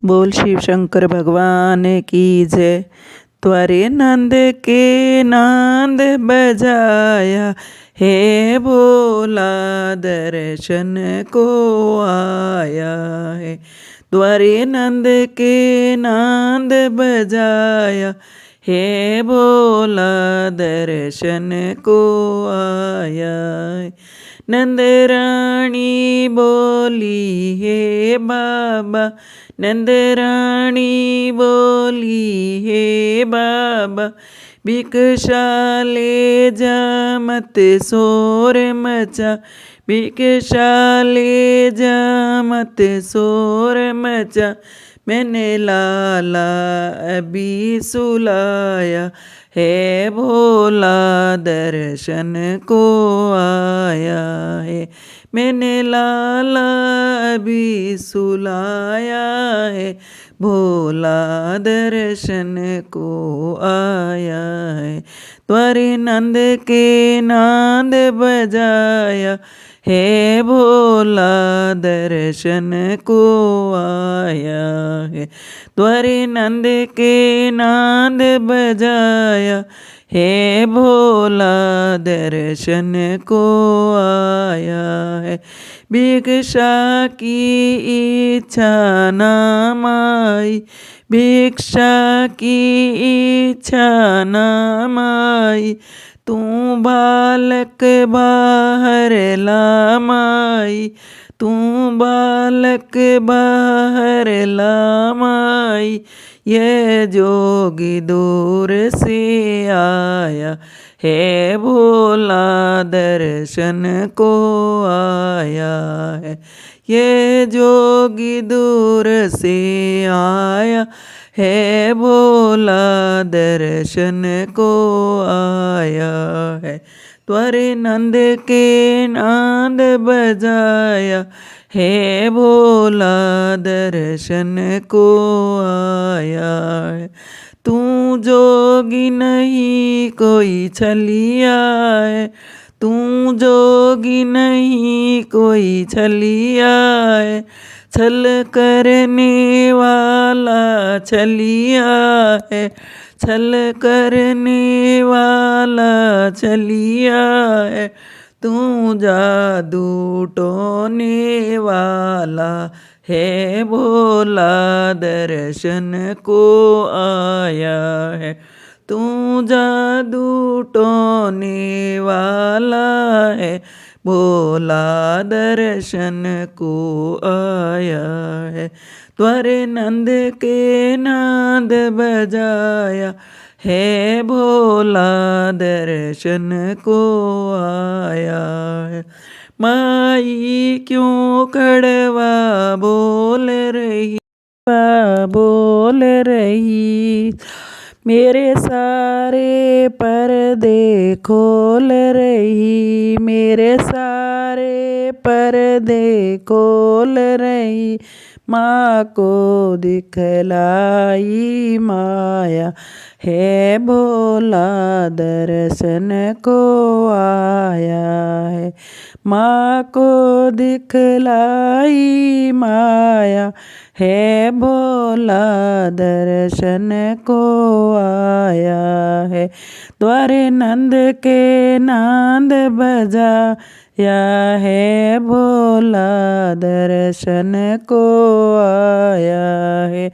बोल शिव शंकर भगवान की जय। त्वरे नंद के नांद बजाया, हे भोला दर्शन को आया है। त्वरे नंद के नांद बजाया, हे भोला दर्शन को आया है। नंद रानी बोली हे बाबा, नंद रानी बोली हे बाबा, भिक्षा ले जा मत शोर मचा, भिक्षा ले जा मत शोर मचा। मैंने लाला अभी सुलाया, हे भोला दर्शन को आया है। मैंने लाला अभी सुलाया है, भोला दर्शन को आया है। त्वरे नंद के नांद बजाया, हे भोला दर्शन को आया है। त्वरे नंद के नांद बजाया, हे भोला दर्शन को आया है। भिक्षा की इच्छा ना माई, भिक्षा की इच्छा ना माई, तू बालक बाहर ला माई, तू बालक बाहर ला माई। ये जोगी दूर से आया, हे भोला दर्शन को आया है। ये जोगी दूर से आया, हे भोला दर्शन को आया है। त्वरे नंद के नांद बजाया, हे भोला दर्शन को आया है। तू जोगी नहीं कोई छलिया है, तू जोगी नहीं कोई छलिया है। छल करने वाला छलिया है, छल करने वाला छलिया है। तू जादू टोने वाला, हे भोला दर्शन को आया है। तू जादू टोने वाला है, भोला दर्शन को आया है। त्वरे नंद के नाद बजाया, हे भोला दर्शन को आया है। माई क्यों कड़वा बोल रही, बोल रही, मेरे सारे पर्दे खोल रही, मेरे सारे पर्दे खोल रही। माँ को दिखलाई माया, हे भोला दर्शन को आया है। माँ को दिखलाई माया, हे भोला दर्शन को आया है। द्वारे नंद के नांद बजाया, हे भोला दर्शन को आया है।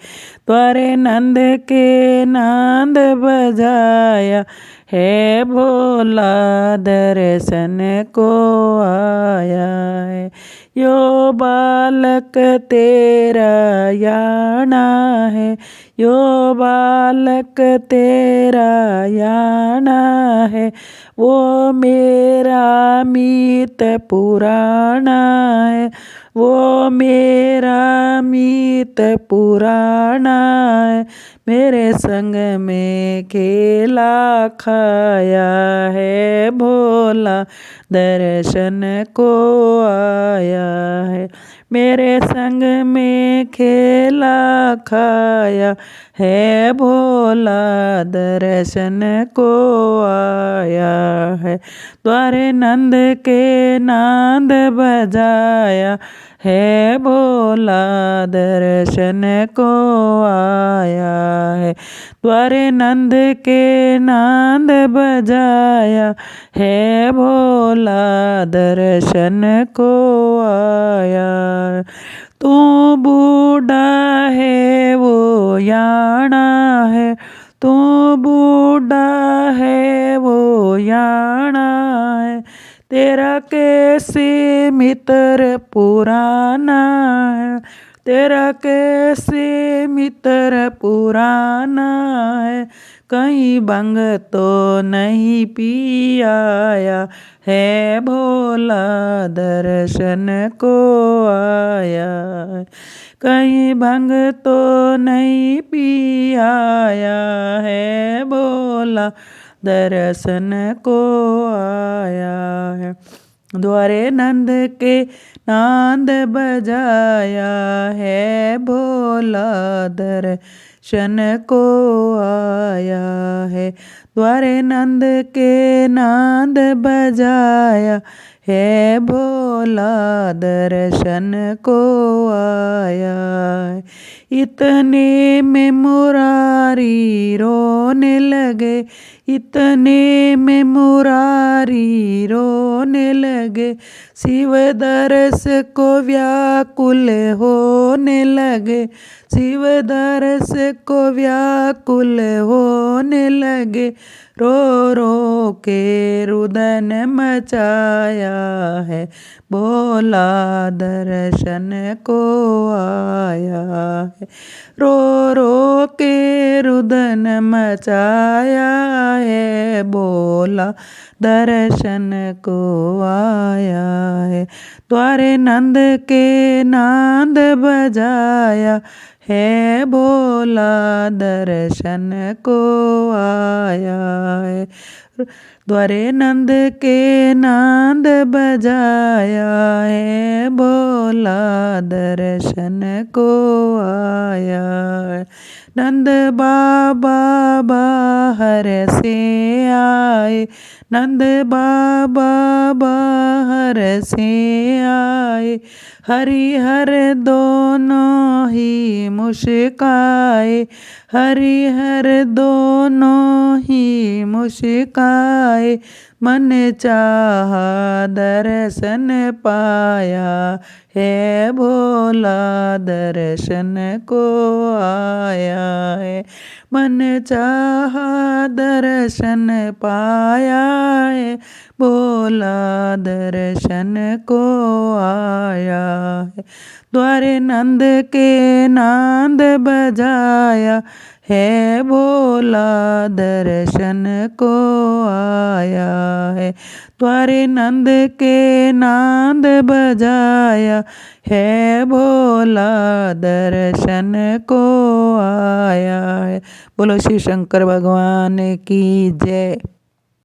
द्वारे नंद के नांद बजाया, हे भोला दर्शन को आया है। यो बालक तेरा याना है, यो बालक तेरा याना है। वो मेरा मीत पुराना है, वो मेरा मीत पुराना है। मेरे संग में खेला खाया, है भोला दर्शन को आया है। मेरे संग में खेला खाया, है भोला दर्शन को आया है। द्वारे नंद के नांद बजाया, है भोला दर्शन को आया है। द्वारे नंद के नांद बजाया है भोला दर्शन को आया। तू बूढ़ा है वो याना है, तू बूढ़ा है वो याना है, तेरा कैसे मित्र पुराना है, तेरा कैसे मित्र पुराना है, कहीं भंग तो नहीं पी आया है भोला दर्शन को आया है। कहीं भंग तो नहीं पी आया है भोला दर्शन को आया है। द्वारे नंद के नांद बजाया है भोला दर्शन को आया है। द्वारे नंद के नांद बजाया है भोला दर्शन को आया है। इतने में मुरारी रोने लगे, इतने में मुरारी रोने लगे, शिव दरस को व्याकुल होने लगे, शिव दरस को व्याकुल होने लगे, रो रो के रुदन मचाया है भोला दर्शन को आया है। रो रो के रुदन मचाया है भोला दर्शन को आया है। द्वारे नंद के नांद बजाया है भोला दर्शन को आया है। द्वारे नंद के नांद बजाया है भोला दर्शन को आया है। नंद बाबा बाहर से आए, नंद बाबा बाहर से आए, हरिहर दोनों ही मुस्काए, हरिहर दोनों ही मुस्काए, मन चाहा दर्शन पाया है भोला दर्शन को आया है। मन चाहा दर्शन पाया है भोला दर्शन को आया है। द्वारे नंद के नांद बजाया है भोला दर्शन को आया है। द्वारे नंद के नांद बजाया है भोला दर्शन को आया है। बोलो शिव शंकर भगवान की जय।